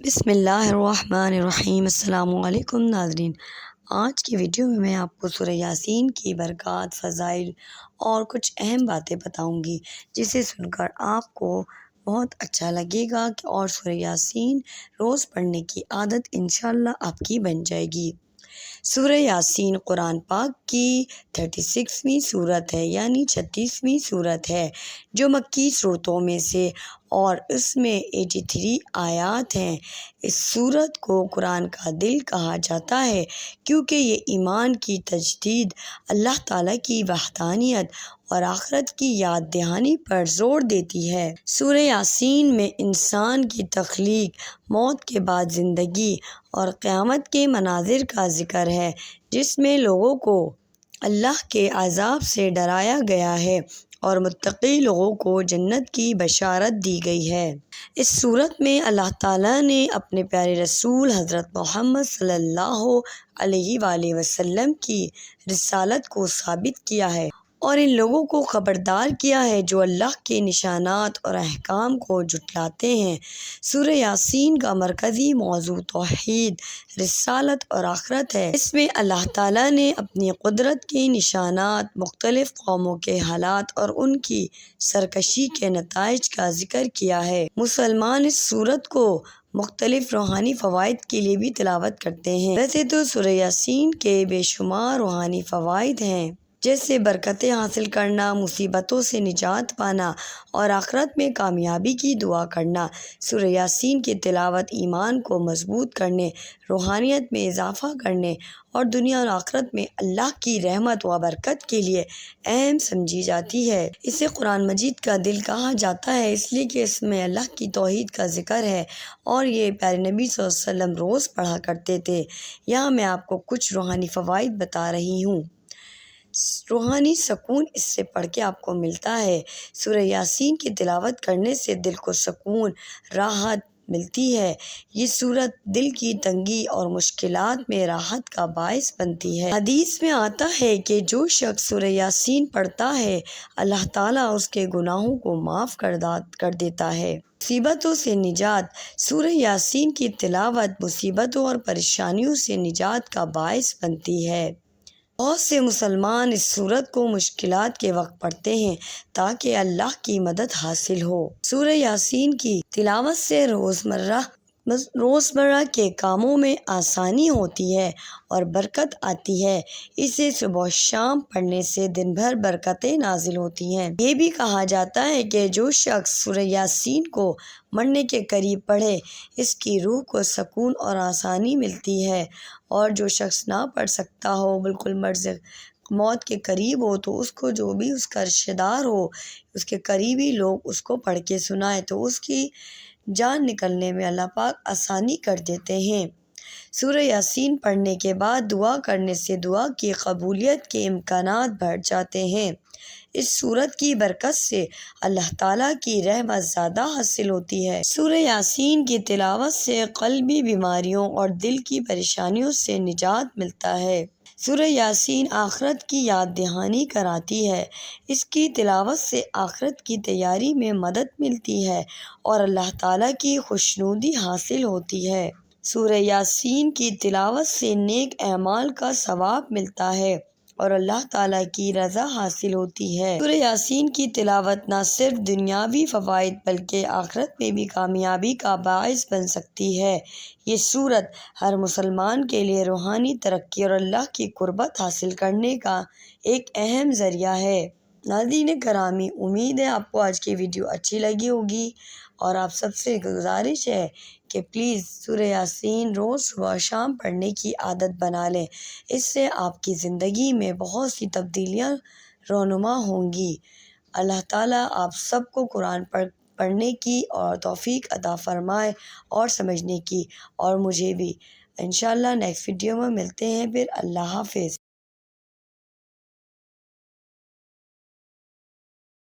بسم اللہ الرحمن الرحیم۔ السلام علیکم ناظرین، آج کی ویڈیو میں آپ کو سورہ یاسین کی برکات، فضائل اور کچھ اہم باتیں بتاؤں گی، جسے سن کر آپ کو بہت اچھا لگے گا اور سورہ یاسین روز پڑھنے کی عادت انشاءاللہ آپ کی بن جائے گی۔ سورہ یاسین قرآن پاک کی 36ویں صورت ہے، یعنی 36ویں صورت ہے، جو مکی صورتوں میں سے اور اس میں 83 آیات ہیں۔ اس صورت کو قرآن کا دل کہا جاتا ہے کیونکہ یہ ایمان کی تجدید، اللہ تعالیٰ کی وحدانیت اور آخرت کی یاد دہانی پر زور دیتی ہے۔ سورہ یاسین میں انسان کی تخلیق، موت کے بعد زندگی اور قیامت کے مناظر کا ذکر ہے، جس میں لوگوں کو اللہ کے عذاب سے ڈرایا گیا ہے اور متقی لوگوں کو جنت کی بشارت دی گئی ہے۔ اس صورت میں اللہ تعالیٰ نے اپنے پیارے رسول حضرت محمد صلی اللہ علیہ وآلہ وسلم کی رسالت کو ثابت کیا ہے اور ان لوگوں کو خبردار کیا ہے جو اللہ کے نشانات اور احکام کو جھٹلاتے ہیں۔ سورہ یاسین کا مرکزی موضوع توحید، رسالت اور آخرت ہے۔ اس میں اللہ تعالیٰ نے اپنی قدرت کے نشانات، مختلف قوموں کے حالات اور ان کی سرکشی کے نتائج کا ذکر کیا ہے۔ مسلمان اس سورت کو مختلف روحانی فوائد کے لیے بھی تلاوت کرتے ہیں۔ ویسے تو سورہ یاسین کے بے شمار روحانی فوائد ہیں، جیسے برکتیں حاصل کرنا، مصیبتوں سے نجات پانا اور آخرت میں کامیابی کی دعا کرنا۔ سورہ یاسین کی تلاوت ایمان کو مضبوط کرنے، روحانیت میں اضافہ کرنے اور دنیا اور آخرت میں اللہ کی رحمت و برکت کے لیے اہم سمجھی جاتی ہے۔ اسے قرآن مجید کا دل کہا جاتا ہے اس لیے کہ اس میں اللہ کی توحید کا ذکر ہے اور یہ پیارے نبی صلی اللہ علیہ وسلم روز پڑھا کرتے تھے۔ یہاں میں آپ کو کچھ روحانی فوائد بتا رہی ہوں۔ روحانی سکون اس سے پڑھ کے آپ کو ملتا ہے۔ سورہ یاسین کی تلاوت کرنے سے دل کو سکون، راحت ملتی ہے۔ یہ سورت دل کی تنگی اور مشکلات میں راحت کا باعث بنتی ہے۔ حدیث میں آتا ہے کہ جو شخص سورہ یاسین پڑھتا ہے، اللہ تعالیٰ اس کے گناہوں کو معاف کر دیتا ہے۔ مصیبتوں سے نجات، سورہ یاسین کی تلاوت مصیبتوں اور پریشانیوں سے نجات کا باعث بنتی ہے۔ بہت سے مسلمان اس سورت کو مشکلات کے وقت پڑھتے ہیں تاکہ اللہ کی مدد حاصل ہو۔ سورہ یاسین کی تلاوت سے روزمرہ کے کاموں میں آسانی ہوتی ہے اور برکت آتی ہے۔ اسے صبح و شام پڑھنے سے دن بھر برکتیں نازل ہوتی ہیں۔ یہ بھی کہا جاتا ہے کہ جو شخص سورہ یاسین کو مرنے کے قریب پڑھے، اس کی روح کو سکون اور آسانی ملتی ہے، اور جو شخص نہ پڑھ سکتا ہو، بالکل مرض موت کے قریب ہو، تو اس کو جو بھی اس کا رشتہ دار ہو، اس کے قریبی لوگ اس کو پڑھ کے سنائے تو اس کی جان نکلنے میں اللہ پاک آسانی کر دیتے ہیں۔ سورہ یاسین پڑھنے کے بعد دعا کرنے سے دعا کی قبولیت کے امکانات بڑھ جاتے ہیں۔ اس سورت کی برکت سے اللہ تعالیٰ کی رحمت زیادہ حاصل ہوتی ہے۔ سورہ یاسین کی تلاوت سے قلبی بیماریوں اور دل کی پریشانیوں سے نجات ملتا ہے۔ سورہ یاسین آخرت کی یاد دہانی کراتی ہے۔ اس کی تلاوت سے آخرت کی تیاری میں مدد ملتی ہے اور اللہ تعالیٰ کی خوشنودی حاصل ہوتی ہے۔ سورہ یاسین کی تلاوت سے نیک اعمال کا ثواب ملتا ہے اور اللہ تعالیٰ کی رضا حاصل ہوتی ہے۔ سورہ یاسین کی تلاوت نہ صرف دنیاوی فوائد بلکہ آخرت میں بھی کامیابی کا باعث بن سکتی ہے۔ یہ سورت ہر مسلمان کے لیے روحانی ترقی اور اللہ کی قربت حاصل کرنے کا ایک اہم ذریعہ ہے۔ ناظرین گرامی، امید ہے آپ کو آج کی ویڈیو اچھی لگی ہوگی اور آپ سب سے گزارش ہے کہ پلیز سورہ یاسین روز صبح و شام پڑھنے کی عادت بنا لیں۔ اس سے آپ کی زندگی میں بہت سی تبدیلیاں رونما ہوں گی۔ اللہ تعالیٰ آپ سب کو قرآن پڑھنے کی اور توفیق عطا فرمائے اور سمجھنے کی، اور مجھے بھی۔ انشاءاللہ نیکسٹ ویڈیو میں ملتے ہیں پھر۔ اللہ حافظ۔